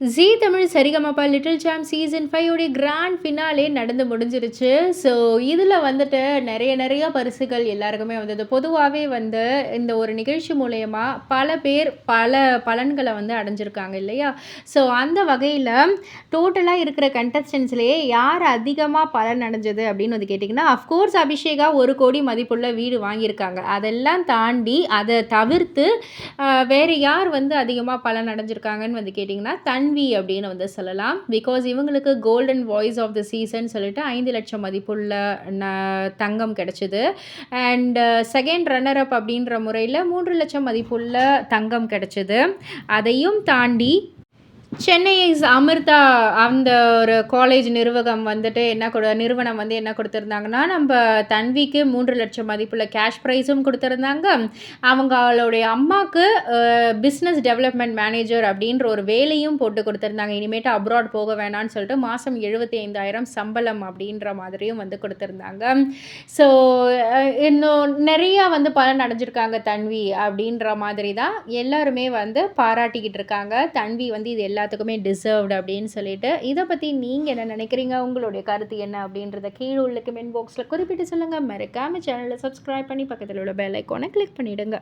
ஜீ Tamil Saregamapa little champ season 5 உடைய grand finale நடந்து முடிஞ்சிருச்சு. ஸோ இதில வந்துட்டு நெறைய பரிசுகள் எல்லாருக்குமே வந்தது. பொதுவாவே வந்து இந்த ஒரு நிகழ்ச்சி மூலியமா பல பேர் பல பலன்கள வந்து அடைஞ்சிருக்காங்க இல்லையா? ஸோ அந்த வகையில டோட்டலா இருக்கிற கண்டஸ்டன்ட்ஸ்லயே யார் அதிகமா பலன் அடைஞ்சது அப்படின்னு வந்து கேட்டிங்கன்னா, அஃப்கோர்ஸ் அபிஷேகா 1,00,00,000 மதிப்புள்ள வீடு வாங்கியிருக்காங்க. அதெல்லாம் தாண்டி அத தவிர்த்து வேறு யார் வந்து அதிகமா பலன் அடைஞ்சிருக்காங்கன்னு வந்து கேட்டிங்கன்னா, தன்வி அப்படின்னு வந்து சொல்லலாம். பிகாஸ் இவங்களுக்கு golden voice of the season சொல்லிட்டு 5,00,000 மதிப்புள்ள தங்கம் கிடைச்சது. அண்ட் செகண்ட் ரன்னர் அப் அப்படின்ற முறையில 3,00,000 மதிப்புள்ள தங்கம் கிடைச்சது. அதையும் தாண்டி சென்னை அமிர்தா அந்த ஒரு காலேஜ் நிறுவனம் வந்து என்ன குடுத்திருந்தாங்கன்னா, நம்ப தன்விக்கு 3,00,000 மதிப்புள்ள கேஷ் ப்ரைஸும் குடுத்திருந்தாங்க. அவங்களுடைய அம்மாக்கு பிசினஸ் டெவலப்மெண்ட் மேனேஜர் அப்படின்ற ஒரு வேலையும் போட்டு குடுத்திருந்தாங்க. இனிமேட்டு அப்ராட் போக வேணான்னு சொல்லிட்டு மாசம் 75,000 சம்பளம் அப்படின்ற மாதிரியும் வந்து குடுத்திருந்தாங்க. ஸோ இன்னும் நெறையா வந்து பலன் அடைஞ்சிருக்காங்க தன்வி அப்படின்ற மாதிரி தான் எல்லாருமே வந்து பாராட்டிக்கிட்டு இருக்காங்க. தன்வி வந்து இது எல்லாத்துக்குமே டிசர்வ்டு அப்படின்னு சொல்லிட்டு. இத பத்தி நீங்க என்ன நினைக்கிறீங்க? உங்களுடைய கருத்து என்ன அப்படின்றத கீழ உள்ள கமெண்ட் பாக்ஸ்ல குறிப்பிட்டு சொல்லுங்க. மறக்காம சேனல சப்ஸ்கிரைப் பண்ணி பக்கத்துல உள்ள பெல் ஐகான கிளிக் பண்ணிடுங்க.